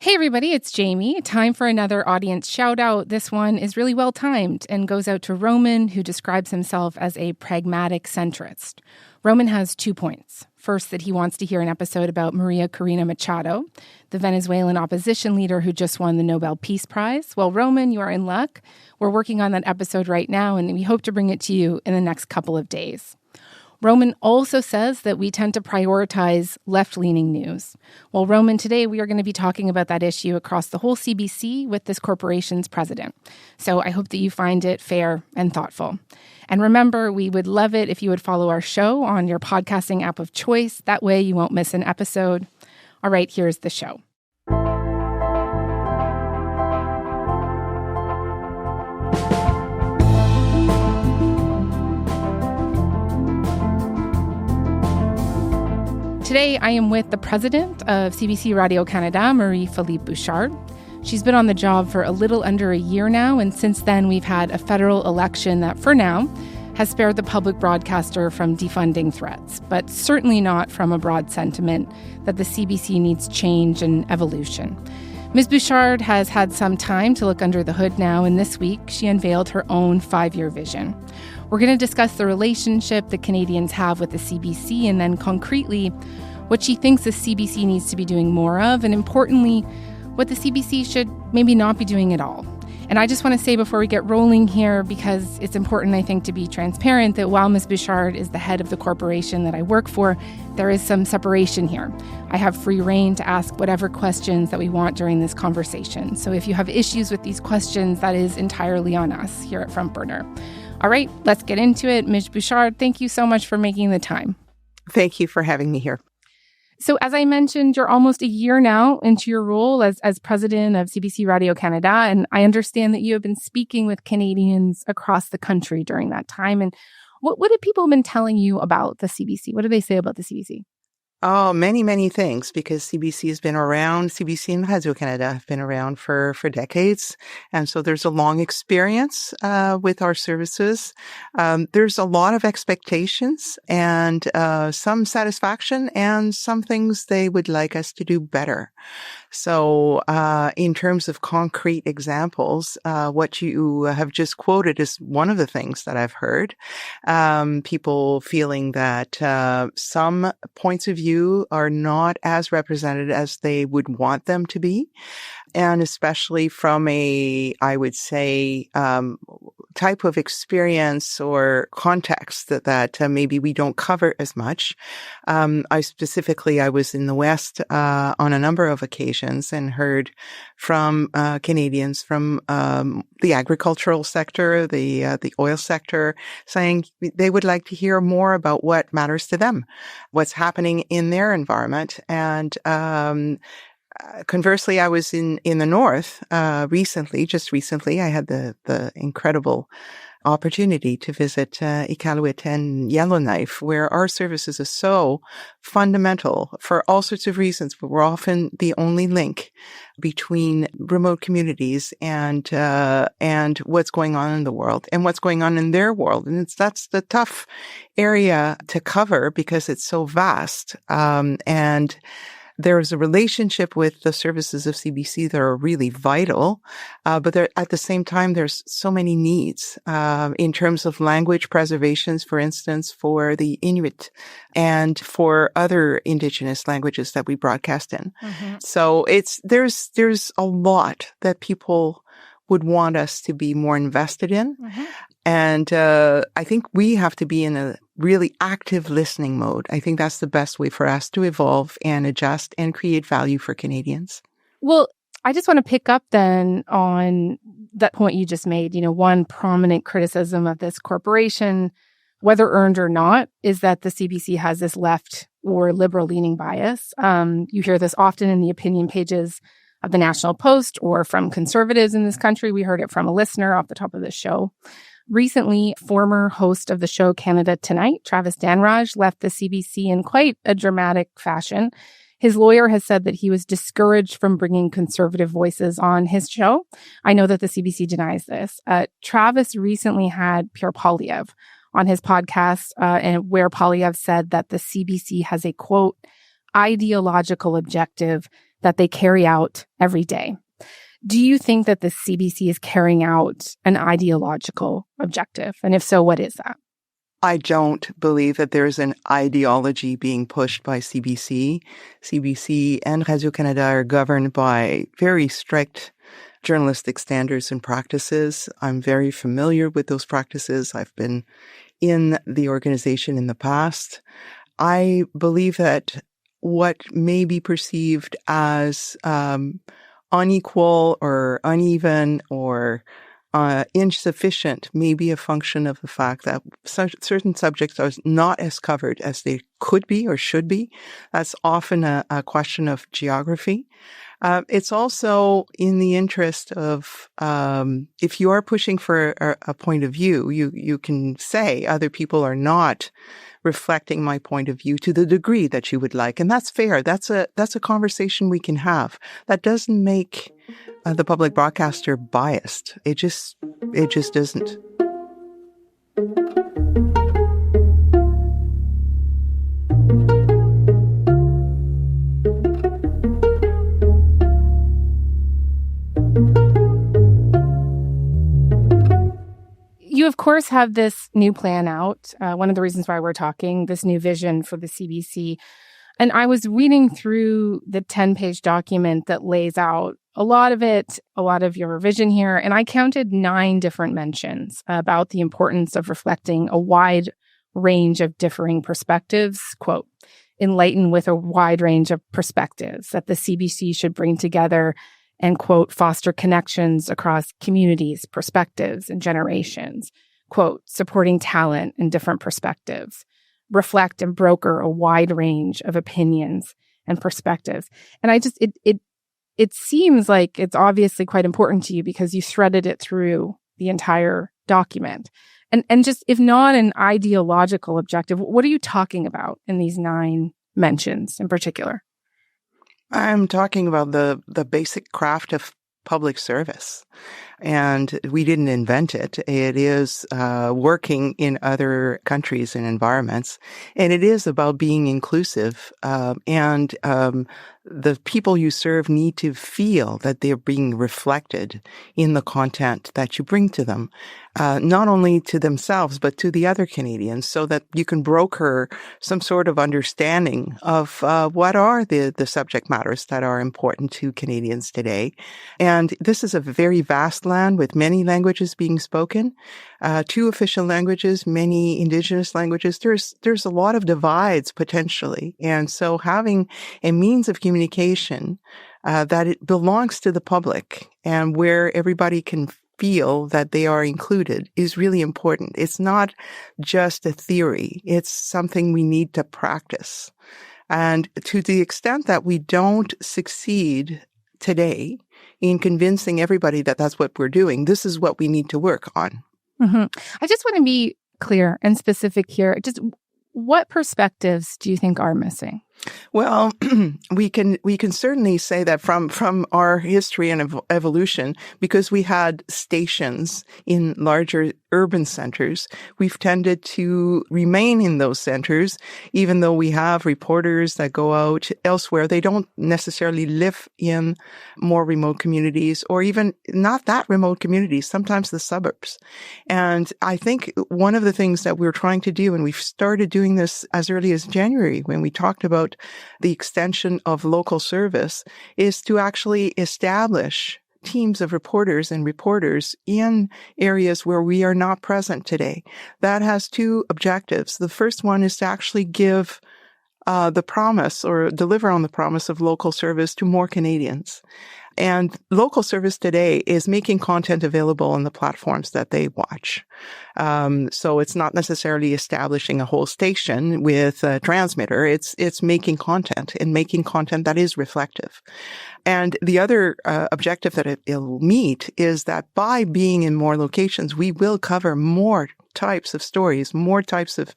Hey everybody, it's Jamie. Time for another audience shout out. This one is really well timed and goes out to Roman, who describes himself as a pragmatic centrist. Roman has 2 points. First, that he wants to hear an episode about Maria Corina Machado, the Venezuelan opposition leader who just won the Nobel Peace Prize. Well, Roman, you are in luck. We're working on that episode right now, and we hope to bring it to you in the next couple of days. Roman also says that we tend to prioritize left-leaning news. Well, Roman, today we are going to be talking about that issue across the whole CBC with this corporation's president. So I hope that you find it fair and thoughtful. And remember, we would love it if you would follow our show on your podcasting app of choice. That way you won't miss an episode. All right, here's the show. Today, I am with the president of CBC Radio Canada, Marie-Philippe Bouchard. She's been on the job for a little under a year now, and since then we've had a federal election that, for now, has spared the public broadcaster from defunding threats, but certainly not from a broad sentiment that the CBC needs change and evolution. Ms. Bouchard has had some time to look under the hood now, and this week she unveiled her own 5-year vision. We're going to discuss the relationship that Canadians have with the CBC, and then concretely, what she thinks the CBC needs to be doing more of, and importantly, what the CBC should maybe not be doing at all. And I just want to say before we get rolling here, because it's important, I think, to be transparent, that while Ms. Bouchard is the head of the corporation that I work for, there is some separation here. I have free rein to ask whatever questions that we want during this conversation. So if you have issues with these questions, that is entirely on us here at Front Burner. All right, let's get into it. Ms. Bouchard, thank you so much for making the time. Thank you for having me here. So as I mentioned, you're almost a year now into your role as president of CBC Radio Canada, and I understand that you have been speaking with Canadians across the country during that time. And what have people been telling you about the CBC? What do they say about the CBC? Oh, many, many things, because CBC has been around, CBC and Radio Canada have been around for decades. And so there's a long experience with our services. There's a lot of expectations and some satisfaction and some things they would like us to do better. So in terms of concrete examples, what you have just quoted is one of the things that I've heard. People feeling that some points of view are not as represented as they would want them to be. And especially from I would say, type of experience or context that maybe we don't cover as much. I was in the West on a number of occasions and heard from Canadians from the agricultural sector, the oil sector, saying they would like to hear more about what matters to them, what's happening in their environment. And conversely, I was in the North just recently. I had the incredible opportunity to visit Iqaluit and Yellowknife, where our services are so fundamental for all sorts of reasons, but we're often the only link between remote communities and what's going on in the world and what's going on in their world. And that's the tough area to cover because it's so vast. And there's a relationship with the services of CBC that are really vital, but at the same time, there's so many needs in terms of language preservations, for instance, for the Inuit and for other Indigenous languages that we broadcast in. Mm-hmm. So there's a lot that people would want us to be more invested in. Mm-hmm. And I think we have to be in a really active listening mode. I think that's the best way for us to evolve and adjust and create value for Canadians. Well, I just want to pick up then on that point you just made. One prominent criticism of this corporation, whether earned or not, is that the CBC has this left or liberal-leaning bias. You hear this often in the opinion pages of the National Post or from conservatives in this country. We heard it from a listener off the top of the show. Recently, former host of the show Canada Tonight, Travis Danraj, left the CBC in quite a dramatic fashion. His lawyer has said that he was discouraged from bringing conservative voices on his show. I know that the CBC denies this. Travis recently had Pierre Poilievre on his podcast, and where Poilievre said that the CBC has a, quote, ideological objective that they carry out every day. Do you think that the CBC is carrying out an ideological objective? And if so, what is that? I don't believe that there's an ideology being pushed by CBC. CBC and Radio-Canada are governed by very strict journalistic standards and practices. I'm very familiar with those practices. I've been in the organization in the past. I believe that what may be perceived as unequal or uneven or insufficient may be a function of the fact that certain subjects are not as covered as they could be or should be. That's often a question of geography. It's also in the interest of, if you are pushing for a point of view, you can say other people are not reflecting my point of view to the degree that you would like. And that's fair. That's a conversation we can have. That doesn't make the public broadcaster biased. It just isn't. You, of course, have this new plan out. One of the reasons why we're talking, this new vision for the CBC. And I was reading through the 10-page document that lays out a lot of your vision here. And I counted 9 different mentions about the importance of reflecting a wide range of differing perspectives. Quote, enlighten with a wide range of perspectives that the CBC should bring together and, quote, foster connections across communities, perspectives, and generations. Quote, supporting talent and different perspectives. Reflect and broker a wide range of opinions and perspectives. And it seems like it's obviously quite important to you because you threaded it through the entire document. And just, if not an ideological objective, what are you talking about in these 9 mentions in particular? I'm talking about the basic craft of public service. And we didn't invent it. It is working in other countries and environments. And it is about being inclusive. And the people you serve need to feel that they're being reflected in the content that you bring to them, not only to themselves, but to the other Canadians, so that you can broker some sort of understanding of what are the subject matters that are important to Canadians today. And this is a very vast land with many languages being spoken, 2 official languages, many Indigenous languages. There's a lot of divides potentially. And so having a means of communication that it belongs to the public and where everybody can feel that they are included is really important. It's not just a theory. It's something we need to practice. And to the extent that we don't succeed today in convincing everybody that that's what we're doing, this is what we need to work on. Mm-hmm. I just want to be clear and specific here. Just what perspectives do you think are missing? Well, we can certainly say that from our history and evolution, because we had stations in larger urban centers, we've tended to remain in those centers, even though we have reporters that go out elsewhere. They don't necessarily live in more remote communities or even not that remote communities, sometimes the suburbs. And I think one of the things that we're trying to do, and we've started doing this as early as January when we talked about the extension of local service, is to actually establish teams of reporters in areas where we are not present today. That has 2 objectives. The first one is to actually give the promise or deliver on the promise of local service to more Canadians. And local service today is making content available on the platforms that they watch. So it's not necessarily establishing a whole station with a transmitter. It's making content and making content that is reflective. And the other objective that it'll meet is that by being in more locations, we will cover more types of stories, more types of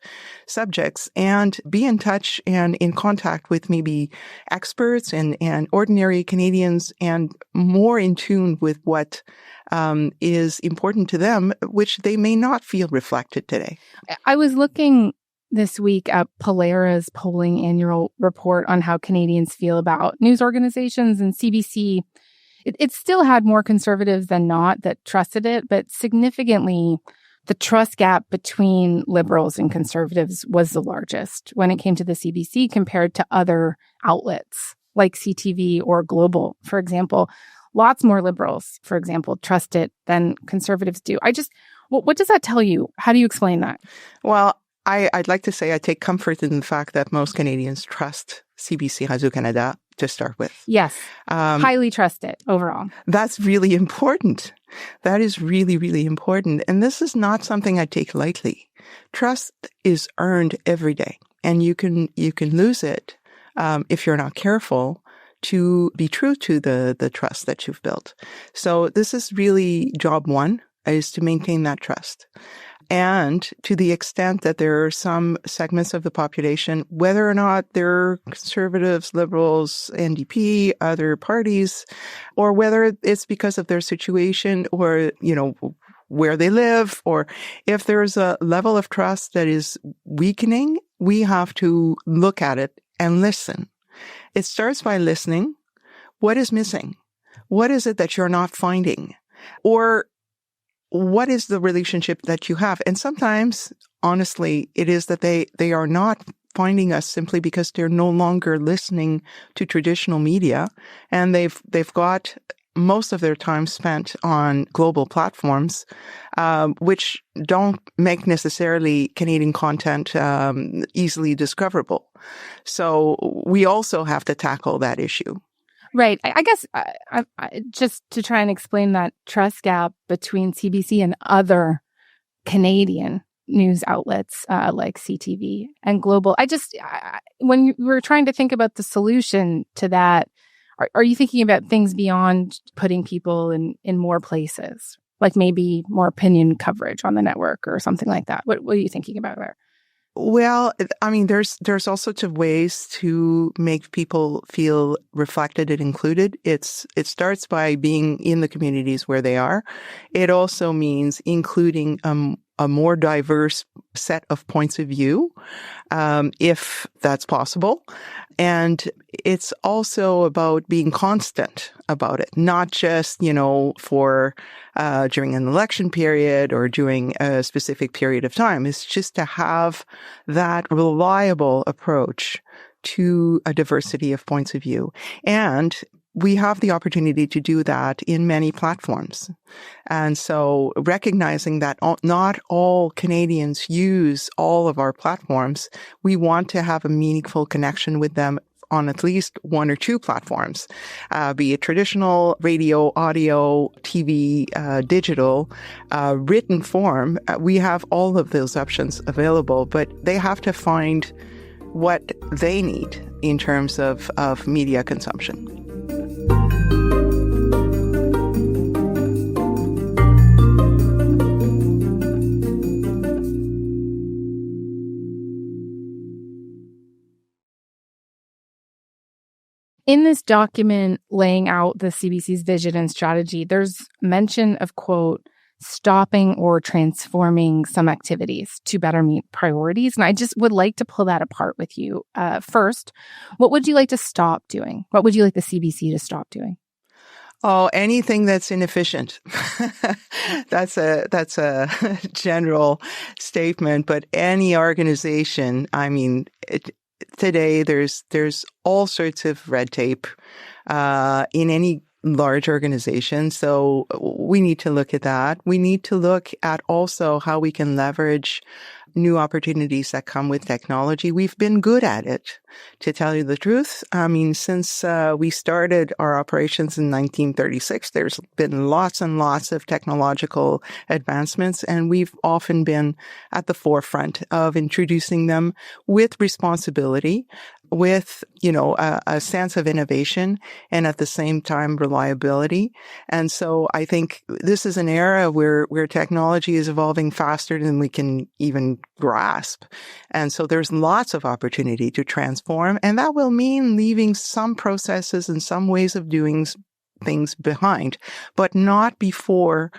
subjects, and be in touch and in contact with maybe experts and ordinary Canadians, and more in tune with what is important to them, which they may not feel reflected today. I was looking this week Polara's polling annual report on how Canadians feel about news organizations and CBC. It still had more conservatives than not that trusted it, but significantly, the trust gap between liberals and conservatives was the largest when it came to the CBC compared to other outlets like CTV or Global, for example. Lots more liberals, for example, trust it than conservatives do. What does that tell you? How do you explain that? Well, I'd like to say I take comfort in the fact that most Canadians trust CBC Radio-Canada to start with. Yes. Highly trust it overall. That's really important. That is really, really important. And this is not something I take lightly. Trust is earned every day, and you can lose it if you're not careful to be true to the trust that you've built. So this is really job one, is to maintain that trust. And to the extent that there are some segments of the population, whether or not they're conservatives, liberals, NDP, other parties, or whether it's because of their situation or, where they live, or if there's a level of trust that is weakening, we have to look at it and listen. It starts by listening. What is missing? What is it that you're not finding? Or what is the relationship that you have? And sometimes, honestly, it is that they are not finding us simply because they're no longer listening to traditional media, and they've got most of their time spent on global platforms, which don't make necessarily Canadian content easily discoverable. So we also have to tackle that issue. Right. I guess just to try and explain that trust gap between CBC and other Canadian news outlets like CTV and Global, when you were trying to think about the solution to that, are you thinking about things beyond putting people in more places, like maybe more opinion coverage on the network or something like that? What are you thinking about there? Well, I mean, there's all sorts of ways to make people feel reflected and included. It starts by being in the communities where they are. It also means including a more diverse set of points of view, if that's possible. And it's also about being constant about it, not just, for during an election period or during a specific period of time. It's just to have that reliable approach to a diversity of points of view. And we have the opportunity to do that in many platforms. And so recognizing that not all Canadians use all of our platforms, we want to have a meaningful connection with them on at least one or two platforms, be it traditional, radio, audio, TV, digital, written form. We have all of those options available, but they have to find what they need in terms of media consumption. In this document laying out the CBC's vision and strategy, there's mention of, quote, stopping or transforming some activities to better meet priorities. And I just would like to pull that apart with you. First, what would you like to stop doing? What would you like the CBC to stop doing? Oh, anything that's inefficient. That's a general statement, but any organization, today there's all sorts of red tape in any large organization. So we need to look at that. We need to look at also how we can leverage new opportunities that come with technology. We've been good at it, to tell you the truth. Since we started our operations in 1936, there's been lots and lots of technological advancements, and we've often been at the forefront of introducing them with responsibility, with, a sense of innovation, and at the same time, reliability. And so I think this is an era where technology is evolving faster than we can even grasp. And so there's lots of opportunity to transform, and that will mean leaving some processes and some ways of doing things behind, but not before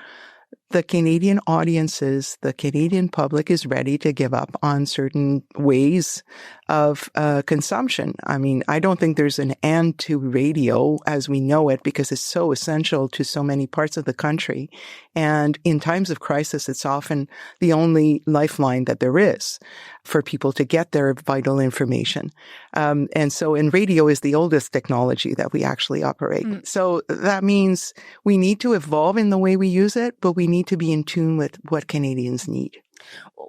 the Canadian audiences, the Canadian public is ready to give up on certain ways of consumption. I mean, I don't think there's an end to radio as we know it because it's so essential to so many parts of the country. And in times of crisis, it's often the only lifeline that there is for people to get their vital information. And radio is the oldest technology that we actually operate. So that means we need to evolve in the way we use it, but we need to be in tune with what Canadians need.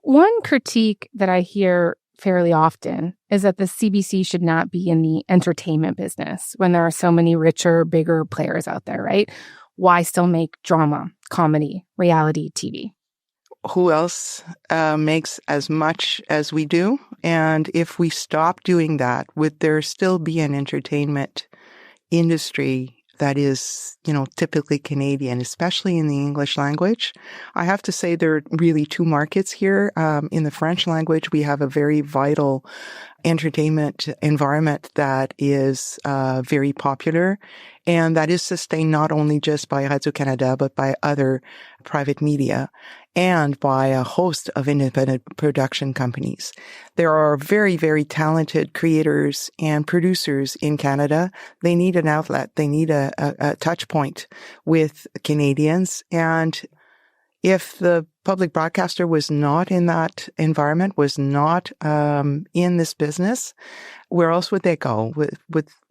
One critique that I hear fairly often is that the CBC should not be in the entertainment business when there are so many richer, bigger players out there, right? Why still make drama, comedy, reality TV? Who else makes as much as we do? And if we stop doing that, would there still be an entertainment industry that is, typically Canadian, especially in the English language? I have to say there are really two markets here. In the French language, we have a very vital entertainment environment that is very popular, and that is sustained not only just by Radio-Canada, but by other private media and by a host of independent production companies. There are very, very talented creators and producers in Canada. They need an outlet. They need a touch point with Canadians. And if the public broadcaster was not in that environment, was not in this business, where else would they go?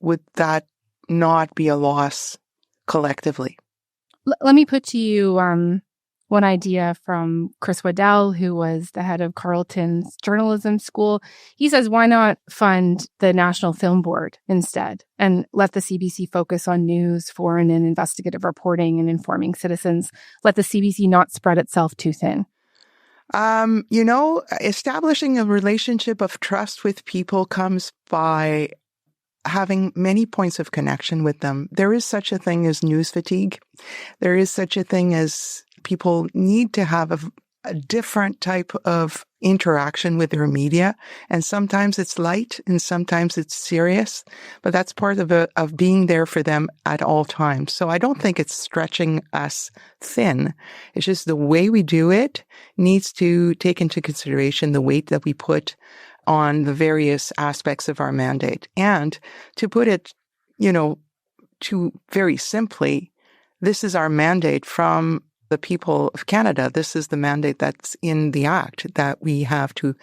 Would that not be a loss collectively? Let me put to you one idea from Chris Waddell, who was the head of Carleton's journalism school. He says, why not fund the National Film Board instead and let the CBC focus on news, foreign and investigative reporting and informing citizens? Let the CBC not spread itself too thin. Establishing a relationship of trust with people comes by having many points of connection with them. There is such a thing as news fatigue. There is such a thing as people need to have a different type of interaction with their media. And sometimes it's light and sometimes it's serious, but that's part of being there for them at all times. So I don't think it's stretching us thin. It's just the way we do it needs to take into consideration the weight that we put on the various aspects of our mandate. And to put it, to very simply, this is our mandate from the people of Canada. This is the mandate that's in the Act, that we have to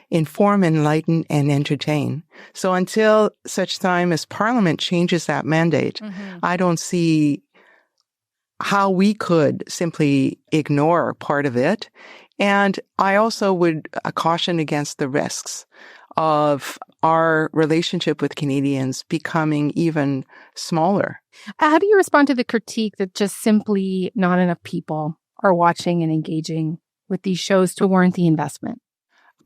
inform, enlighten, and entertain. So until such time as Parliament changes that mandate, I don't see how we could simply ignore part of it. And I also would caution against the risks of our relationship with Canadians becoming even smaller. How do you respond to the critique that just simply not enough people are watching and engaging with these shows to warrant the investment?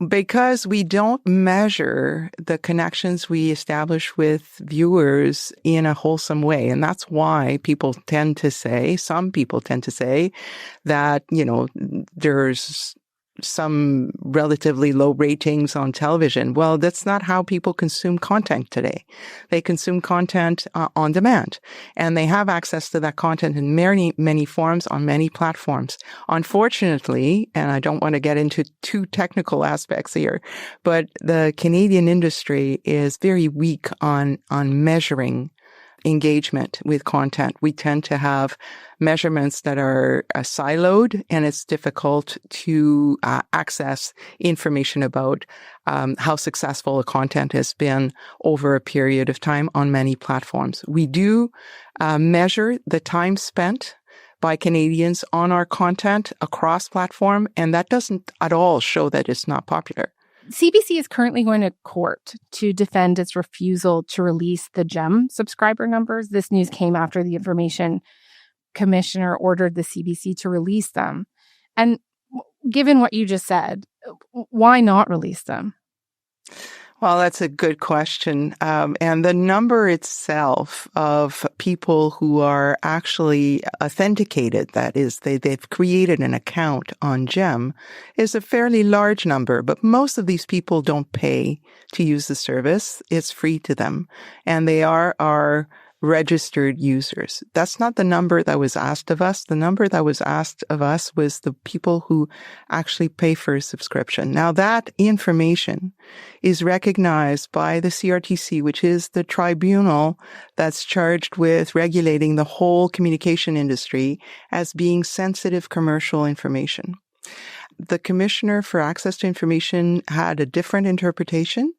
Because we don't measure the connections we establish with viewers in a wholesome way. And that's why some people tend to say that, there's some relatively low ratings on television. Well, that's not how people consume content today. They consume content on demand, and they have access to that content in many, many forms on many platforms. Unfortunately, and I don't want to get into too technical aspects here, but the Canadian industry is very weak on measuring engagement with content. We tend to have measurements that are siloed, and it's difficult to access information about how successful a content has been over a period of time on many platforms. We do measure the time spent by Canadians on our content across platform, and that doesn't at all show that it's not popular. CBC is currently going to court to defend its refusal to release the GEM subscriber numbers. This news came after the Information Commissioner ordered the CBC to release them. And given what you just said, why not release them? Well, that's a good question. And the number itself of people who are actually authenticated, that is, they've created an account on GEM, is a fairly large number. But most of these people don't pay to use the service. It's free to them. And they are our registered users. That's not the number that was asked of us. The number that was asked of us was the people who actually pay for a subscription. Now, that information is recognized by the CRTC, which is the tribunal that's charged with regulating the whole communication industry, as being sensitive commercial information. The Commissioner for Access to Information had a different interpretation.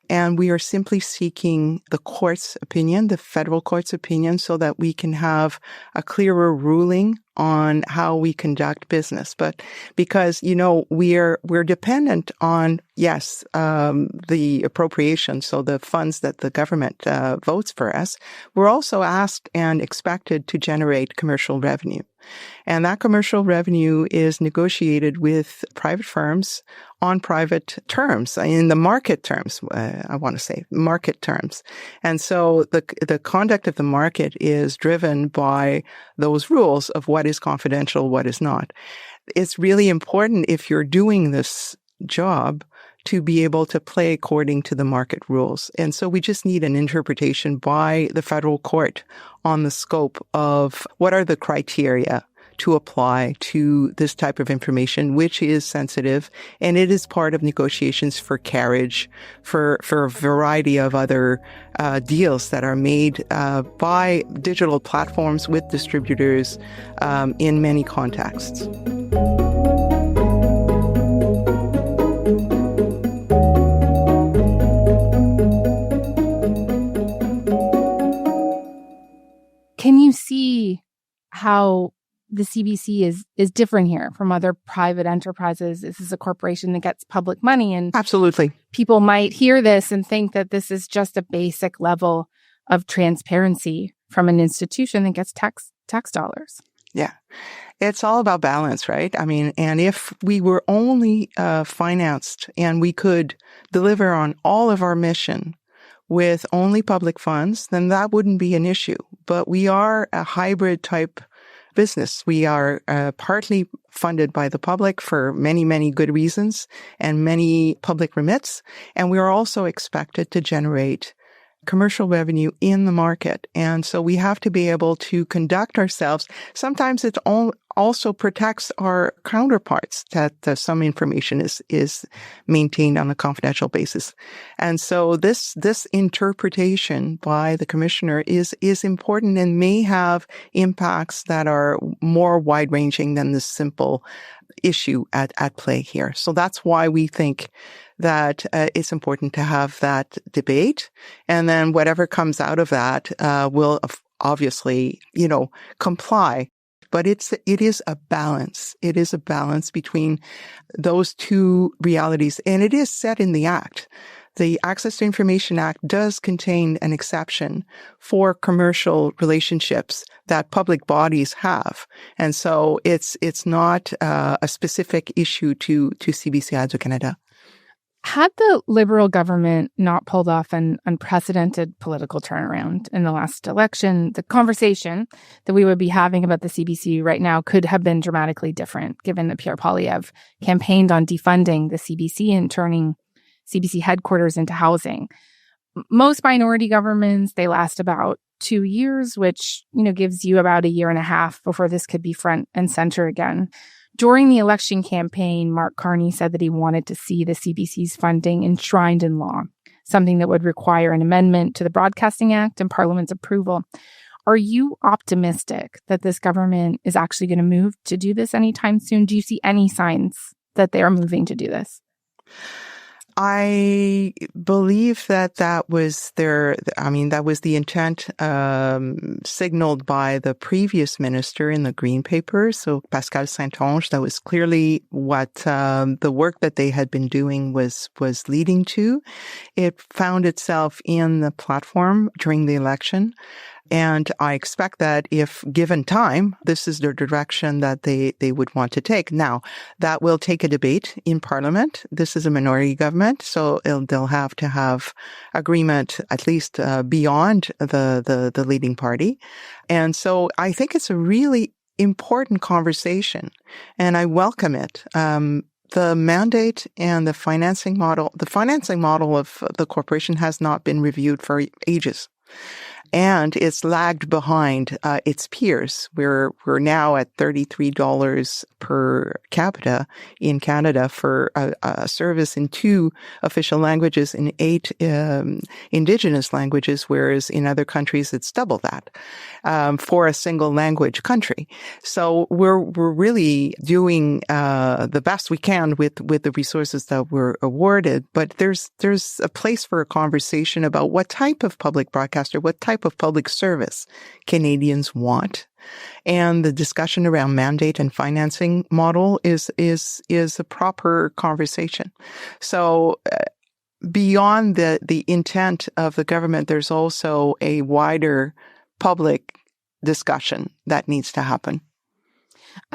And we are simply seeking the court's opinion, the federal court's opinion, so that we can have a clearer ruling on how we conduct business. But because, we're dependent on, the appropriation, so the funds that the government votes for us, we're also asked and expected to generate commercial revenue. And that commercial revenue is negotiated with private firms on private terms, in the market terms, market terms. And so the conduct of the market is driven by those rules of what is confidential, what is not. It's really important, if you're doing this job, to be able to play according to the market rules. And so we just need an interpretation by the federal court on the scope of what are the criteria to apply to this type of information, which is sensitive, and it is part of negotiations for carriage, for a variety of other deals that are made by digital platforms with distributors in many contexts. Can you see how the CBC is different here from other private enterprises? This is a corporation that gets public money. And absolutely, people might hear this and think that this is just a basic level of transparency from an institution that gets tax dollars. Yeah. It's all about balance, right? And if we were only financed and we could deliver on all of our mission with only public funds, then that wouldn't be an issue. But we are a hybrid type business. We are partly funded by the public for many, many good reasons and many public remits. And we are also expected to generate commercial revenue in the market. And so we have to be able to conduct ourselves. Sometimes it also protects our counterparts that some information is maintained on a confidential basis. And so this interpretation by the commissioner is important and may have impacts that are more wide-ranging than the simple issue at play here. So that's why we think that it's important to have that debate. And then whatever comes out of that will obviously, comply. But it is a balance. It is a balance between those two realities. And it is set in the Act. The Access to Information Act does contain an exception for commercial relationships that public bodies have. And so it's not a specific issue to CBC Radio Canada. Had the Liberal government not pulled off an unprecedented political turnaround in the last election, the conversation that we would be having about the CBC right now could have been dramatically different, given that Pierre Poilievre campaigned on defunding the CBC and turning CBC headquarters into housing. Most minority governments, they last about 2 years, which, gives you about a year and a half before this could be front and center again. During the election campaign, Mark Carney said that he wanted to see the CBC's funding enshrined in law, something that would require an amendment to the Broadcasting Act and Parliament's approval. Are you optimistic that this government is actually going to move to do this anytime soon? Do you see any signs that they are moving to do this? I believe that was that was the intent signaled by the previous minister in the Green Paper, so Pascal Saint-Onge. That was clearly what the work that they had been doing was leading to. It found itself in the platform during the election. And I expect that if given time, this is the direction that they would want to take. Now, that will take a debate in Parliament. This is a minority government, so they'll have to have agreement at least beyond the leading party. And so I think it's a really important conversation, and I welcome it. The mandate and the financing model of the corporation has not been reviewed for ages. and it's lagged behind its peers. We're now at $33 per capita in Canada for a service in 2 official languages and 8 Indigenous languages, whereas in other countries it's double that for a single language country. So we're really doing the best we can with the resources that we're awarded, but there's a place for a conversation about what type of public broadcaster, what type of public service Canadians want. And the discussion around mandate and financing model is a proper conversation. So beyond the intent of the government, there's also a wider public discussion that needs to happen.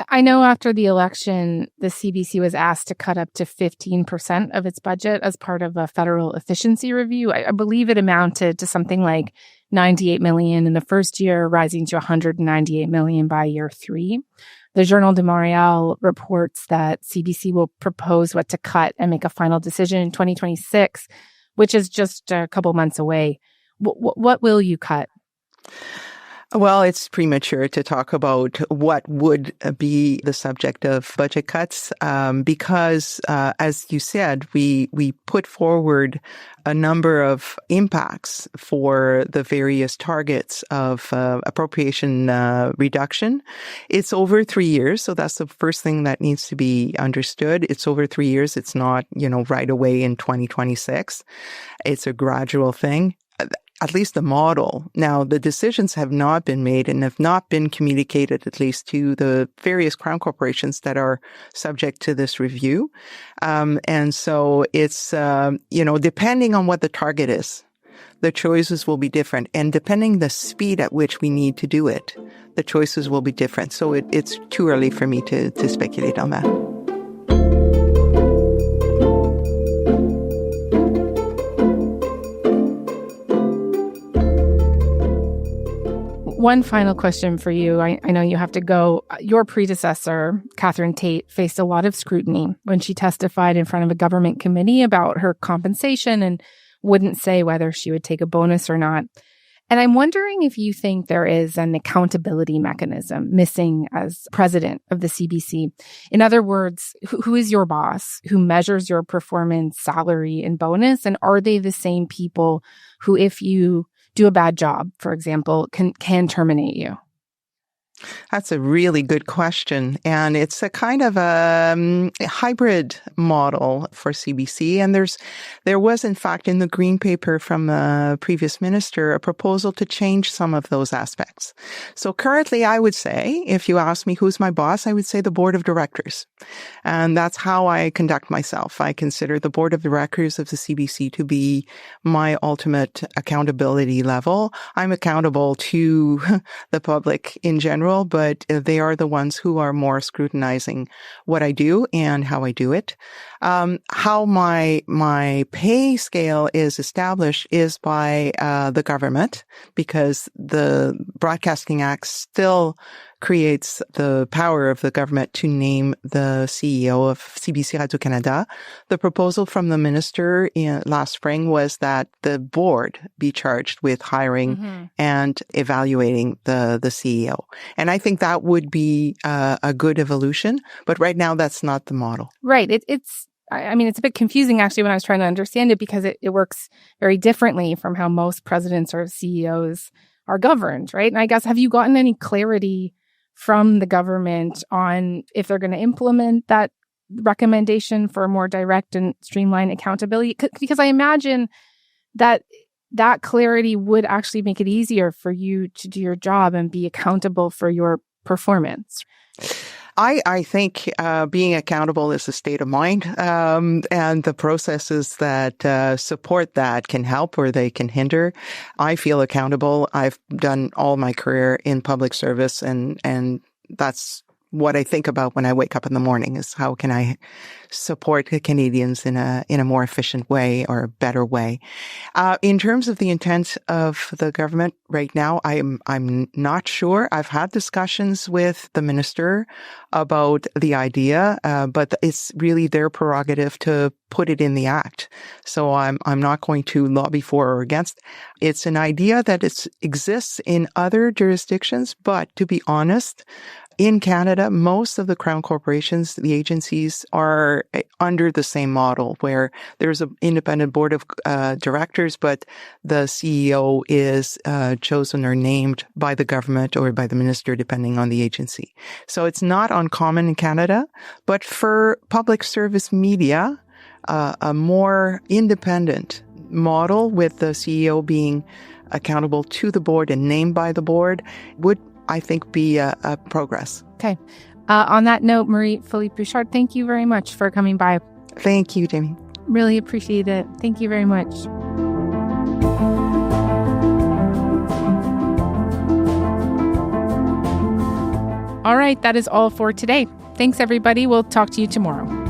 I know after the election, the CBC was asked to cut up to 15% of its budget as part of a federal efficiency review. I believe it amounted to something like $98 million in the first year, rising to $198 million by year 3. The Journal de Montréal reports that CBC will propose what to cut and make a final decision in 2026, which is just a couple months away. What will you cut? Well, it's premature to talk about what would be the subject of budget cuts because, as you said, we put forward a number of impacts for the various targets of appropriation reduction. It's over 3 years, so that's the first thing that needs to be understood. It's over 3 years. It's not, right away in 2026. It's a gradual thing. At least the model. Now, the decisions have not been made and have not been communicated, at least to the various crown corporations that are subject to this review. And so it's, depending on what the target is, the choices will be different. And depending the speed at which we need to do it, the choices will be different. So it's too early for me to speculate on that. One final question for you. I know you have to go. Your predecessor, Catherine Tate, faced a lot of scrutiny when she testified in front of a government committee about her compensation and wouldn't say whether she would take a bonus or not. And I'm wondering if you think there is an accountability mechanism missing as president of the CBC. In other words, who is your boss? Who measures your performance, salary, and bonus? And are they the same people who, if you do a bad job, for example, can terminate you? That's a really good question. And it's a kind of a hybrid model for CBC. And there was, in fact, in the green paper from the previous minister, a proposal to change some of those aspects. So currently, I would say, if you ask me who's my boss, I would say the board of directors. And that's how I conduct myself. I consider the board of directors of the CBC to be my ultimate accountability level. I'm accountable to the public in general, but they are the ones who are more scrutinizing what I do and how I do it. How my pay scale is established is by the government, because the Broadcasting Act still creates the power of the government to name the CEO of CBC Radio-Canada. The proposal from the minister last spring was that the board be charged with hiring and evaluating the CEO. And I think that would be a good evolution. But right now, that's not the model. Right. It's a bit confusing, actually, when I was trying to understand it, because it works very differently from how most presidents or CEOs are governed, right? And I guess, have you gotten any clarity from the government on if they're going to implement that recommendation for more direct and streamlined accountability? Because I imagine that clarity would actually make it easier for you to do your job and be accountable for your performance. I think being accountable is a state of mind, and the processes that support that can help or they can hinder. I feel accountable. I've done all my career in public service, and that's what I think about when I wake up in the morning is how can I support the Canadians in a more efficient way or a better way. In terms of the intent of the government right now, I'm not sure. I've had discussions with the minister about the idea, but it's really their prerogative to put it in the act. So I'm not going to lobby for or against. It's an idea that exists in other jurisdictions, but to be honest, in Canada, most of the Crown corporations, the agencies, are under the same model where there's an independent board of directors, but the CEO is chosen or named by the government or by the minister, depending on the agency. So it's not uncommon in Canada, but for public service media, a more independent model with the CEO being accountable to the board and named by the board would, I think, be a progress. Okay. On that note, Marie-Philippe Bouchard, thank you very much for coming by. Thank you, Jamie. Really appreciate it. Thank you very much. All right, that is all for today. Thanks, everybody. We'll talk to you tomorrow.